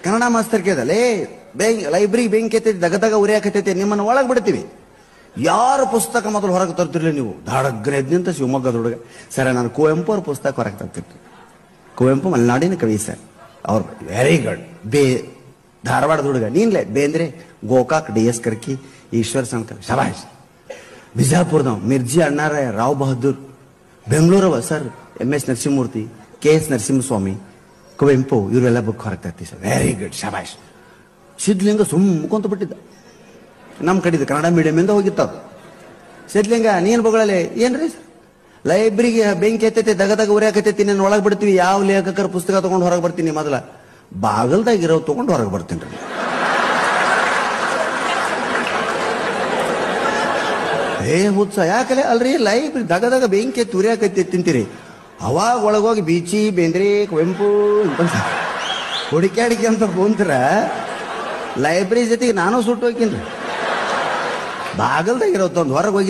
Kannada master ಕೇಳ್ದಲ್ಲೇ library ಬೆಂಕಿ ಎತ್ತೈತಿ ದಗದಾಗ ಉರಿಯಾಕತ್ತೈತಿ ನಿಮ್ಮನ್ನು ಒಳಗೆ ಬಿಡ್ತೀವಿ. ಯಾರು ಪುಸ್ತಕ ಮೊದಲು ಹೊರಗೆ ತರ್ತಿರ್ಲಿ ನೀವು ದಾಡಗ್ರೆ ನಿಂತ ಶಿವಮೊಗ್ಗದ ಹುಡುಗ ಸರ್ ನಾನು ಕುವೆಂಪು ಅವ್ರ ಪುಸ್ತಕ ಹೊರಗೆ ತರ್ತಿರ್ತೀವಿ. ಕುವೆಂಪು ಮಲೆನಾಡಿನ ಕವಿ ಸರ್ ಅವ್ರು ವೆರಿ ಗುಡ್. ಧಾರವಾಡದ ಹುಡುಗ ನೀನ್ಲೆ ಬೇಂದ್ರೆ ಗೋಕಾಕ್ DS ಕರ್ಕಿ ಈಶ್ವರ್ ಸಂಕರ್ ಶಬಾಷ್. ಬಿಜಾಪುರದವ್ ಮಿರ್ಜಿ ಅಣ್ಣಾರಾಯ ರಾವ್ ಬಹದ್ದೂರ್. ಬೆಂಗಳೂರವ sir MS Narasimhamurthy KS Narasimhaswamy Kuvempu ಇವರೆಲ್ಲ ಬುಕ್ ಹೊರಗೆ ತರ್ತೀವಿ ಸರ್ ವೆರಿ ಗುಡ್ ಶಬಾಷ್. ಸಿದ್ಲಿಂಗ ಕುಂತ ಬಿಟ್ಟಿದ್ದ ನಮ್ಮ ಕಡಿದ ಕನ್ನಡ ಮೀಡಿಯಮಿಂದ ಹೋಗಿತ್ತವ್ರು. ಸಿದ್ಲಿಂಗ ನೀನ್ ಬಗಳಲ್ಲಿ ಏನ್ರಿ ಸರ್ ಲೈಬ್ರರಿಗೆ ಬೆಂಕಿ ಎತ್ತೈತಿ ದಗದಾಗ ಉರಿಯಾಕತ್ತೈತಿ ನಾನು ಒಳಗೆ ಬಿಡ್ತೀವಿ ಯಾವ ಲೇಖಕರ ಪುಸ್ತಕ ತಗೊಂಡು ಹೊರಗೆ ಬರ್ತೀನಿ ಮೊದಲ ಬಾಗಲ್ದಾಗಿರೋ ತಗೊಂಡು ಹೊರಗೆ ಬರ್ತೀನಿ ರೀ. ಹುಚ್ಚ ಯಾಕಲೆ ಅಲ್ರಿ ಲೈಬ್ರರಿ ದಗದಾಗ ಬೆಂಕಿ ಎತ್ತಿ ಉರಿಯಾಕೈತಿ ತಿಂತೀರಿ ಅವಾಗ ಒಳಗೋಗಿ ಬೀಚಿ ಬೇಂದ್ರೆ ಕುವೆಂಪು ಹುಡುಕ್ಯಾಡಿಕೆ ಅಂತ ಕುಂತ್ರ ಲೈಬ್ರರಿ ಜೊತೆಗೆ ನಾನು ಸುಟ್ಟು ಹೋಗ್ತೀನಿ ಬಾಗಲ್ದಾಗಿರೋ ಹೊರಗೆ ಹೋಗಿ